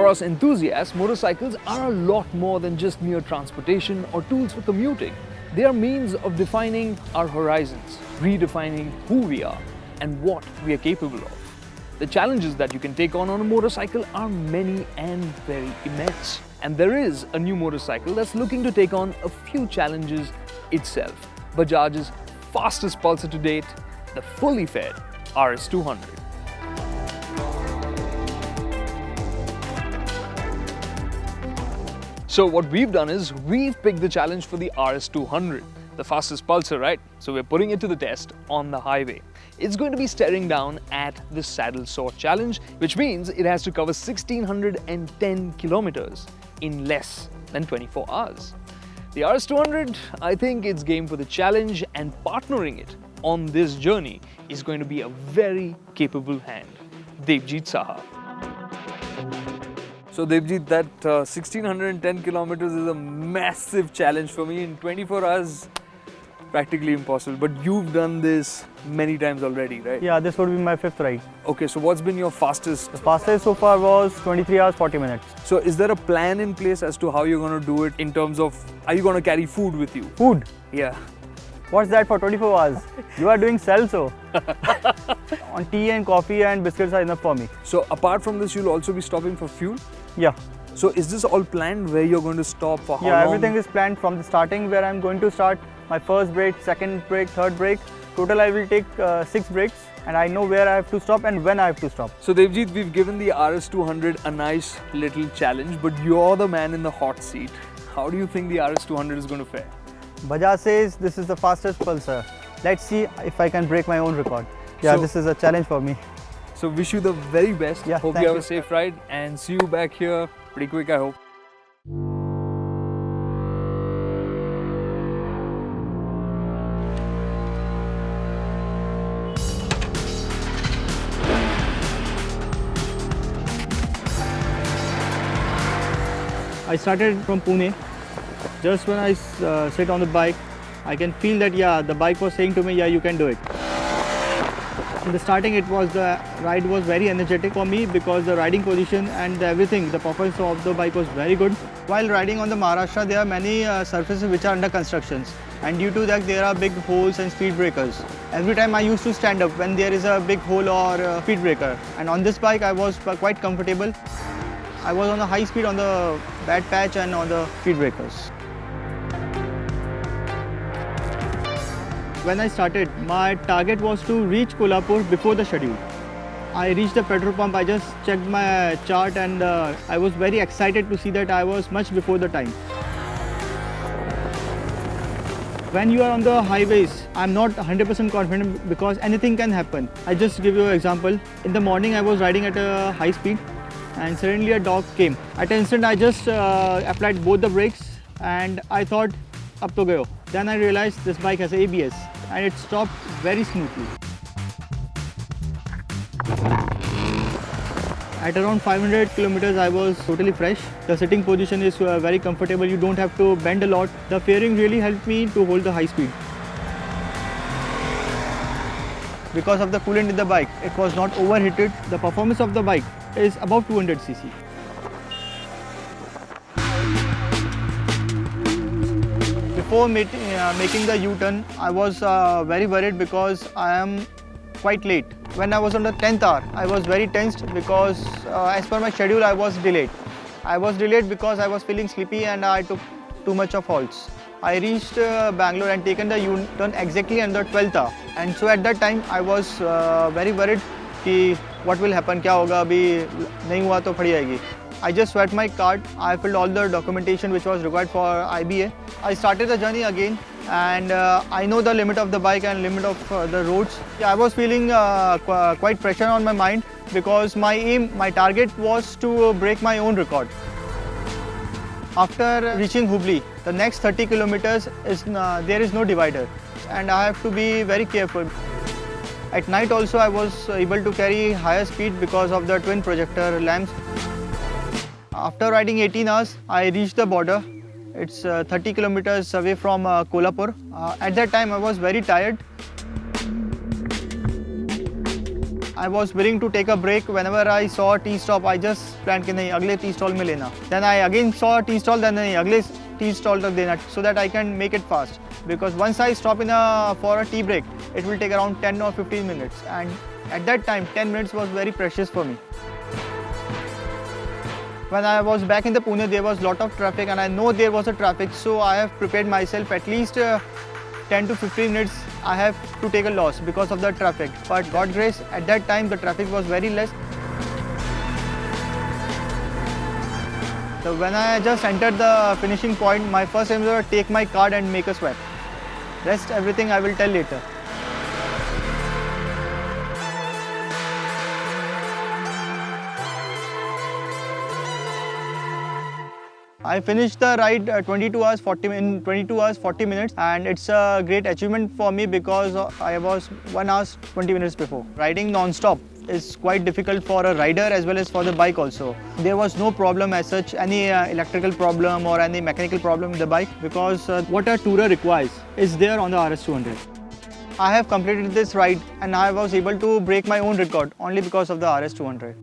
For us enthusiasts, motorcycles are a lot more than just mere transportation or tools for commuting. They are means of defining our horizons, redefining who we are and what we are capable of. The challenges that you can take on a motorcycle are many and very immense. And there is a new motorcycle that's looking to take on a few challenges itself. Bajaj's fastest Pulsar to date, the fully fed RS200. So what we've done is we've picked the challenge for the RS200, the fastest Pulsar, right? So we're putting it to the test on the highway. It's going to be staring down at the Saddle Sort Challenge, which means it has to cover 1610 kilometers in less than 24 hours. The RS200, I think it's game for the challenge, and partnering it on this journey is going to be a very capable hand, Devjit Saha. So Devjit, that 1610 kilometers is a massive challenge for me. In 24 hours, practically impossible. But you've done this many times already, right? Yeah, this would be my 5th ride. Okay, so what's been your fastest? The fastest so far was 23 hours 40 minutes. So is there a plan in place as to how you're going to do it in terms of, are you going to carry food with you? Food? Yeah. What's that for 24 hours? You are doing self-so. On tea and coffee and biscuits are enough for me. So apart from this, you'll also be stopping for fuel? Yeah. So is this all planned where you're going to stop for how long? Yeah, everything is planned from the starting where I'm going to start my first break, second break, third break. Total I will take 6 breaks, and I know where I have to stop and when I have to stop. So Devjit, we've given the RS200 a nice little challenge, but you're the man in the hot seat. How do you think the RS200 is going to fare? Bajaj says this is the fastest Pulsar. Let's see if I can break my own record. Yeah, So- this is a challenge for me. So wish you the very best. Yeah, hope thank you have you. a safe ride and see you back here pretty quick, I hope. I started from Pune. Just when I sit on the bike, I can feel that the bike was saying to me, yeah, you can do it. In the starting, the ride was very energetic for me because the riding position and everything, the performance of the bike was very good. While riding on the Maharashtra, there are many surfaces which are under constructions, and due to that there are big holes and speed breakers. Every time I used to stand up when there is a big hole or a speed breaker, and on this bike I was quite comfortable. I was on the high speed on the bad patch and on the speed breakers. When I started, my target was to reach Kolhapur before the schedule. I reached the petrol pump, I just checked my chart, and I was very excited to see that I was much before the time. When you are on the highways, I'm not 100% confident because anything can happen. I just give you an example. In the morning, I was riding at a high speed and suddenly a dog came. At an instant, I just applied both the brakes and I thought, ab to gayo. Then I realized this bike has ABS and it stopped very smoothly. At around 500 kilometers, I was totally fresh. The sitting position is very comfortable. You don't have to bend a lot. The fairing really helped me to hold the high speed. Because of the coolant in the bike, it was not overheated. The performance of the bike is above 200 cc. Before making the U-turn, I was very worried because I am quite late. When I was on the 10th hour, I was very tensed because as per my schedule, I was delayed. I was delayed because I was feeling sleepy and I took too much of halts. I reached Bangalore and taken the U-turn exactly on the 12th hour. And so at that time, I was very worried कि what will happen, क्या होगा अभी नहीं हुआ तो फड़ी आएगी. I just swept my card. I filled all the documentation which was required for IBA. I started the journey again, and I know the limit of the bike and limit of the roads. I was feeling quite pressure on my mind because my target was to break my own record. After reaching Hubli, the next 30 kilometers there is no divider, and I have to be very careful. At night also I was able to carry higher speed because of the twin projector lamps. After riding 18 hours, I reached the border. It's 30 kilometers away from Kolhapur. At that time, I was very tired. I was willing to take a break. Whenever I saw a tea stop, I just planned कि नहीं अगले tea stall में लेना. Then I again saw a tea stall, then नहीं अगले tea stall तक देना, so that I can make it fast. Because once I stop for a tea break, it will take around 10 or 15 minutes, and at that time 10 minutes was very precious for me. When I was back in the Pune, there was a lot of traffic, and I know there was a traffic, so I have prepared myself at least 10 to 15 minutes. I have to take a loss because of the traffic. But God grace, at that time the traffic was very less. So when I just entered the finishing point, my first aim was to take my card and make a swipe. Rest everything I will tell later. I finished the ride in 22 hours 40 minutes, and it's a great achievement for me because I was 1 hour 20 minutes before. Riding non-stop is quite difficult for a rider as well as for the bike also. There was no problem as such, any electrical problem or any mechanical problem with the bike, because what a tourer requires is there on the RS200. I have completed this ride and I was able to break my own record only because of the RS200.